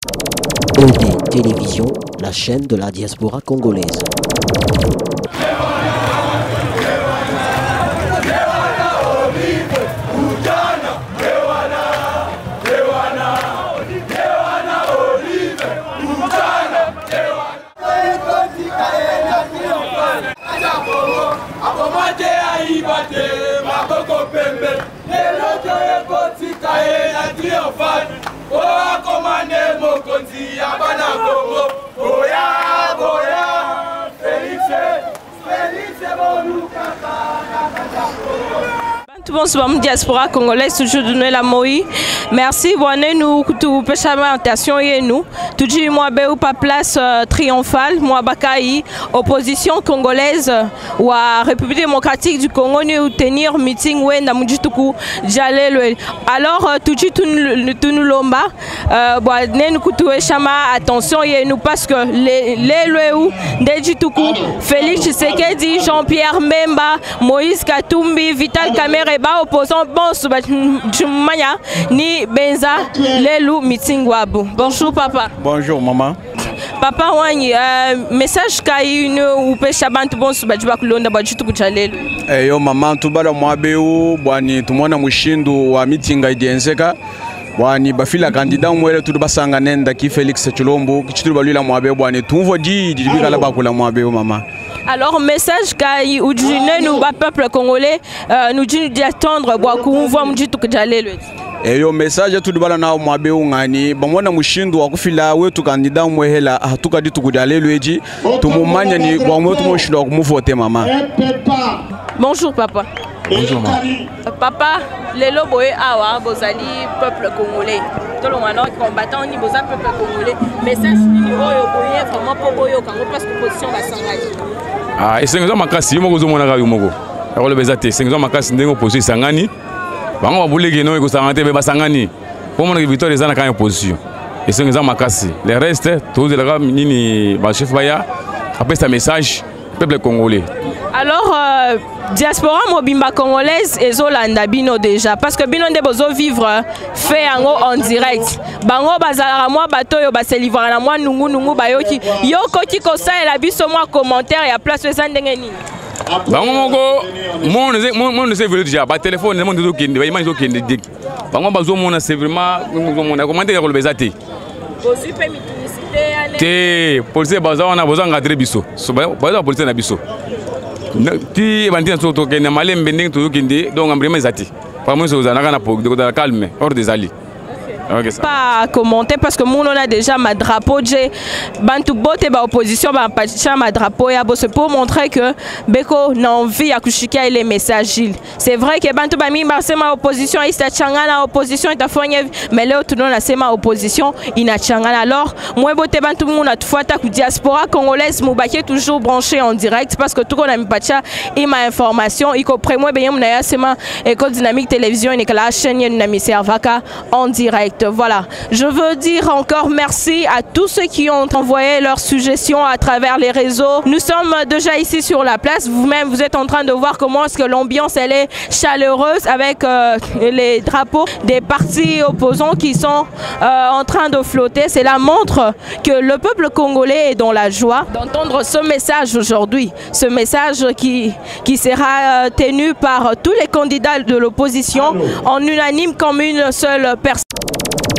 ED Télévision, la chaîne de la diaspora congolaise. Bonsoir, diaspora congolaise, toujours de la Moïse. Merci, nous tout attention et nous. Tout dit moi béou pas place triomphale, moi bakaï opposition congolaise ou à République démocratique du Congo nous tenir meeting ouais na mujituku jalelo. Alors tout dit tout nous lomba nous kutu chama attention et nous parce que les ou Ndejituku, Félix Tshisekedi, Jean-Pierre Memba, Moïse Katumbi, Vital Kamerhe opposant bon Jumanya ni Benza Lelu meeting wabu. Bonjour papa. Bonjour maman. Papa wani message kayi ou pesha bantu bon subajwa kulonda bajitu kuchalelu. Yo maman tubala mwabeu bwani tumona mushindu wa meeting idienzeka. Bwani bafila candidat mwele tudu basanga nenda ki Félix Tshilombo kichitu balula mwabeu bwani tumvo di bikala bakula mwabeu mama. Alors, message qui ou nous peuple congolais nous dit d'attendre qu'on voit mjitu kujalelo. Eyo message tout bala na mwabe ungani bamwana mushindu wakufila wetu kandida mwehela hatuka ditu kujalelo eji tumumanya ni bamwe tumushindu kumuvote mama. Bonjour papa. Bonjour maman. Papa, lelo boye awa bozali peuple congolais. Tout le monde combattant ni boza peuple congolais. Message ni oyo boye vraiment pour boyo kango parce que position va s'engager. Ah, et c'est comme makasi moko zo mona ka yumoko. Akolo bezate, c'est comme makasi ndengo position sangani. Bango babule ke no eko sangante be basangani. Pour mon victoire les ana ka position. Et c'est comme makasi. Le reste tous les gars nini ba chef baya après ce message peuple congolais. Alors diaspora mobimba congolaise et Zolanda bino déjà parce que bino de bozo vivre fait en direct. Bango bazala moi bato yo ba se livrer na moi nungu bayoki yoko ki ko ça et la biso moi commentaire et à place ça ndenge nini. Bango moko mon se veut déjà ba téléphone mon zo kende ba image zo kende dik. Bango bazo mona c'est vraiment mona commentaire ko le bezate. Bozu pe miticité ale. Te police baza wana bozo ngadre biso. So baza police na biso. Ti bandina soto ke na malembe ndenge to kende donc ambrema zati. Pas moi so zanaka na pok de calme hors des alliés. Okay, pas commenter parce que nous on a déjà ma drapeau j'ai bantu bote ba opposition ba pacha ma drapeau ya bosse pour montrer que beko na envie à kushika les messages. C'est vrai que bantu ba mi ma opposition ista changana opposition ita fanya mais leo tunona sema opposition ina changana. Alors moi bote bantu muna tufuata ku diaspora congolaise mubaki toujours branché en direct parce que tout on a mi pacha et ma information iko près moi ben na ya sema école dynamique télévision et que la chaîne na mi servaka en direct. Voilà, je veux dire encore merci à tous ceux qui ont envoyé leurs suggestions à travers les réseaux. Nous sommes déjà ici sur la place. Vous-même, vous êtes en train de voir comment est-ce que l'ambiance elle est chaleureuse avec les drapeaux des partis opposants qui sont en train de flotter. Cela montre que le peuple congolais est dans la joie d'entendre ce message aujourd'hui. Ce message qui sera tenu par tous les candidats de l'opposition en unanime comme une seule personne.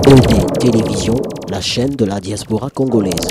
ED Télévision, la chaîne de la diaspora congolaise.